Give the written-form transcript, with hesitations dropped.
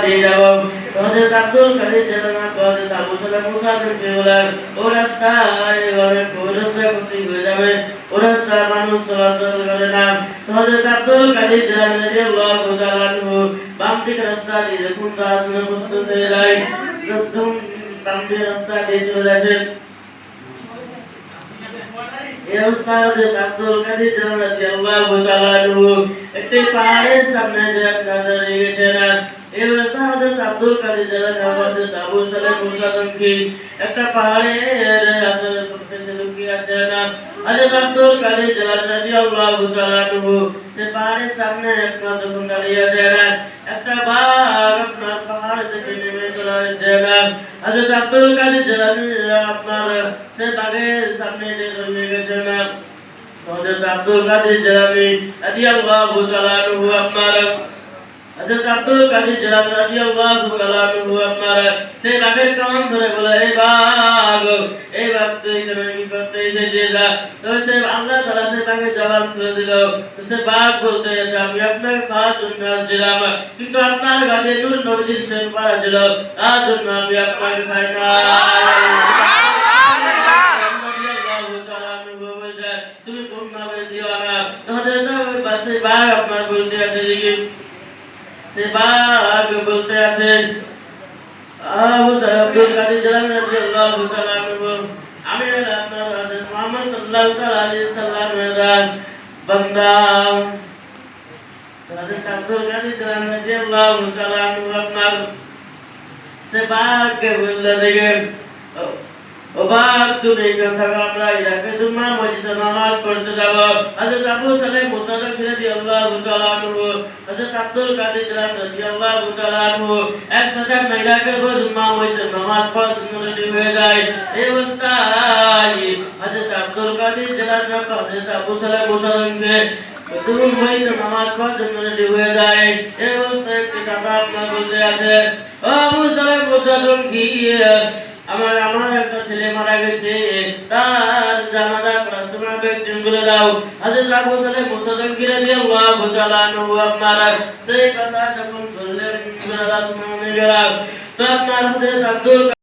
দিয়ে যাব হযরত আব্দুল কাদের জিলানী হযরত আবু সালাম মুসা বিনতে বলেন ও রাস্তায় অনেক রাস্তা ক্ষতি হয়ে যাবে ও রাস্তা মানুষ চলাচল করে না হযরত আব্দুল কাদের জিলানী রাদিয়াল্লাহু তাআলা আনহু বাম দিকে রাস্তা দিয়ে যখন তার জন্য প্রস্তুত হয়ে যায় যখন বাম দিকে রাস্তা দিয়ে চলে আসেন এই অবস্থায় হযরত আব্দুল কাদের জিলানী রাদিয়াল্লাহু তাআলা আনহু একটি পাহাড়ের সামনে দাঁড়িয়ে গেছেন এই অবস্থায় হযরত আব্দুল কাদের জিলানী হযরত আবু সালাম মুসা বিনকে একটা পাহাড়ের আসলে প্রত্যেক লুকিয়ে আছেন হযরত আব্দুল কাদের জিলানী রাদিয়াল্লাহু তাআলা আনহু সে পাহাড়ের সামনে একটা যখন দাঁড়িয়ে আছেন একটা বাঘ আপনার পাহাড় থেকে নেমে চলে আসছে হযরত আব্দুল কাদের জিলানী আপনার সে বাঘের সামনে দাঁড়িয়ে গেছেন হযরত আব্দুল কাদের জিলানী রাদিয়াল্লাহু তাআলা আনহু আপনার হযরত আব্দুল কাদের জিলানী রাদিয়াল্লাহু তাআলা আনহু আপনার সেই বাঘের কান ধরে বলে এই বাঘ তুই এখানে কি করতে এসেছিস তো সে আল্লাহ তাআলা সেই বাঘের জবাব করে দিল তো সে বাঘ বলতে আছে আমি আপনার খাওয়ার জন্য আসছিলাম কিন্তু আপনার গাছে নূর নবীর সেন পাওয়া ছিল তার জন্য আমি আপনাকে খাই না তুমি কোন নামে দিও না হযরত বাসে বাঘ আপনার বলতে আছে যে সে বাঘ বলতে আছে আব্দুল কাদের জিলানী রাদিয়াল্লাহু তাআলা আনহু আমি আপনার হযরত মুহাম্মদ সাল্লাল্লাহু আলাইহি সাল্লামের বান্দা হযরত আব্দুল কাদের জিলানী রাদিয়াল্লাহু তাআলা আনহু আপনার সে বাঘকে বলতে দেখে ও বাঘ তুমি কথা আমরা ইরাকে জুম্মা মসজিদে নামাজ পড়তে যাব হযরত আবু সালাম মুসা বিনতে রাদিয়াল্লাহু তাআলা আনহু হযরত আব্দুল কাদের জিলানী রাদিয়াল্লাহু তাআলা আনহু একসাথে ইরাকের জুম্মা মসজিদে নামাজ পড়ার জন্য রেডি হয়ে যায় এই অবস্থায় হযরত আব্দুল কাদের জিলানী হযরত আবু সালাম মুসা বিনতে যখন মসজিদে নামাজ পড়ার জন্য রেডি হয়ে যায় এই অবস্থায় একটি কথা আপনার বলতে আছে ও আবু সালাম মুসা বিনতে আমার একটা ছেলে মারা গেছে তার জানাজা করার সময় ব্যক্তিকে বলে দাও হযরত আবু সালাম মুসা বিনতে রাদিয়াল্লাহু তাআলা আনহু আপনারা সেই কথা যখন বললেন রাসূল মনে গেল তো আপনার হযরত আব্দুল